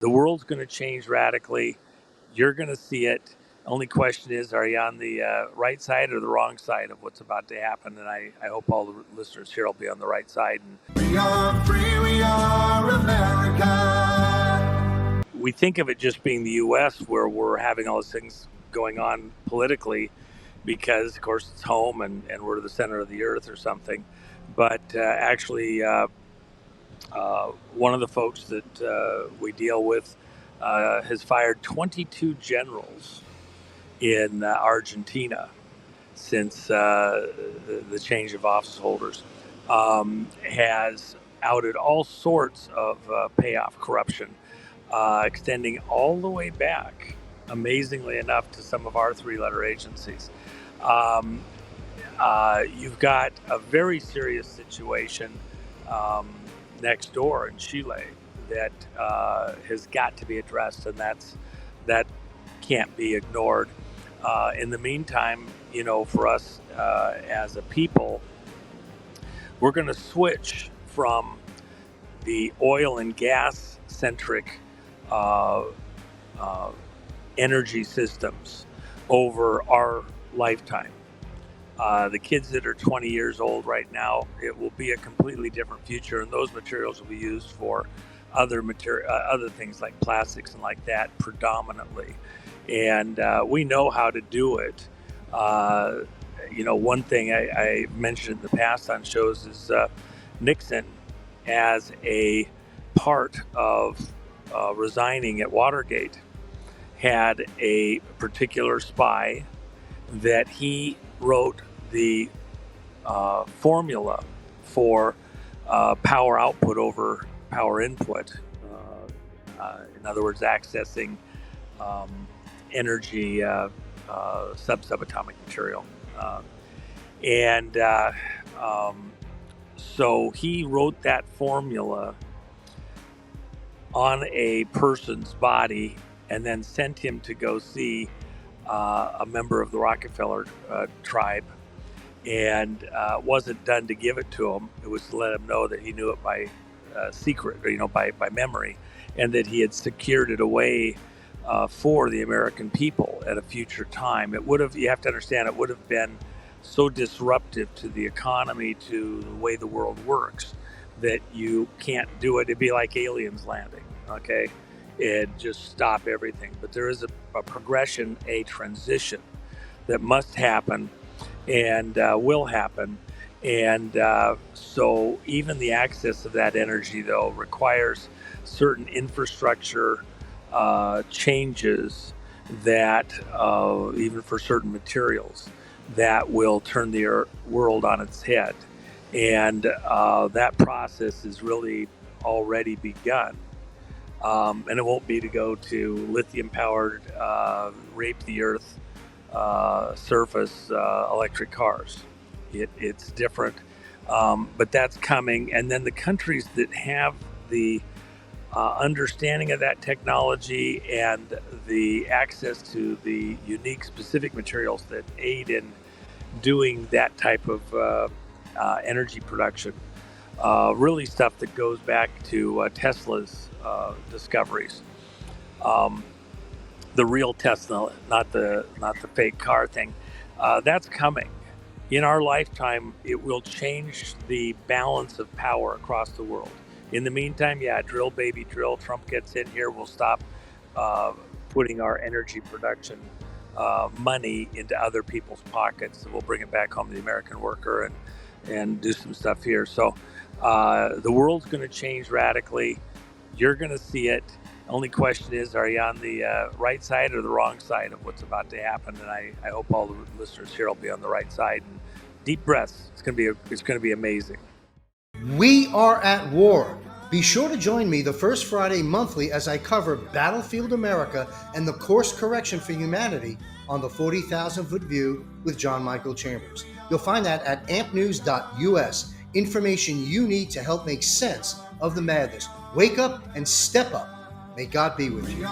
The world's going to change radically. You're going to see it. Only question is, are you on the right side or the wrong side of what's about to happen? And I hope all the listeners here will be on the right side. We are free, we are America. We think of it just being the U.S. where we're having all those things going on politically because, of course, it's home and we're the center of the earth or something. But actually, one of the folks that we deal with has fired 22 generals in Argentina since the change of office holders, has outed all sorts of payoff corruption, extending all the way back, amazingly enough, to some of our three-letter agencies. You've got a very serious situation next door in Chile that has got to be addressed, and that can't be ignored. In the meantime, for us as a people, we're going to switch from the oil and gas centric energy systems over our lifetime. The kids that are 20 years old right now, it will be a completely different future, and those materials will be used for other things like plastics and like that predominantly. And we know how to do it. One thing I mentioned in the past on shows is Nixon, as a part of resigning at Watergate, had a particular spy that he wrote the formula for power output over power input. In other words, accessing energy subatomic material. So he wrote that formula on a person's body and then sent him to go see a member of the Rockefeller tribe, and wasn't done to give it to him. It was to let him know that he knew it by secret, or, by memory, and that he had secured it away for the American people at a future time. You have to understand, it would have been so disruptive to the economy, to the way the world works, that you can't do it. It'd be like aliens landing, okay? And just stop everything. But there is a progression, a transition that must happen and will happen. And so even the access of that energy, though, requires certain infrastructure changes that, even for certain materials, that will turn the world on its head. And that process is really already begun. And it won't be to go to lithium-powered, rape the earth surface electric cars. It's different, but that's coming. And then the countries that have the understanding of that technology and the access to the unique specific materials that aid in doing that type of energy production, really stuff that goes back to Tesla's discoveries. The real Tesla, not the fake car thing. That's coming. In our lifetime, it will change the balance of power across the world. In the meantime, drill, baby, drill. Trump gets in here, we'll stop putting our energy production money into other people's pockets. We'll bring it back home to the American worker and do some stuff here. So the world's going to change radically. You're going to see it. Only question is, are you on the right side or the wrong side of what's about to happen? And I hope all the listeners here will be on the right side. And deep breaths. It's going to be amazing. We are at war. Be sure to join me the first Friday monthly as I cover Battlefield America and the course correction for humanity on the 40,000-foot view with John Michael Chambers. You'll find that at ampnews.us. Information you need to help make sense of the madness. Wake up and step up. May God be with you.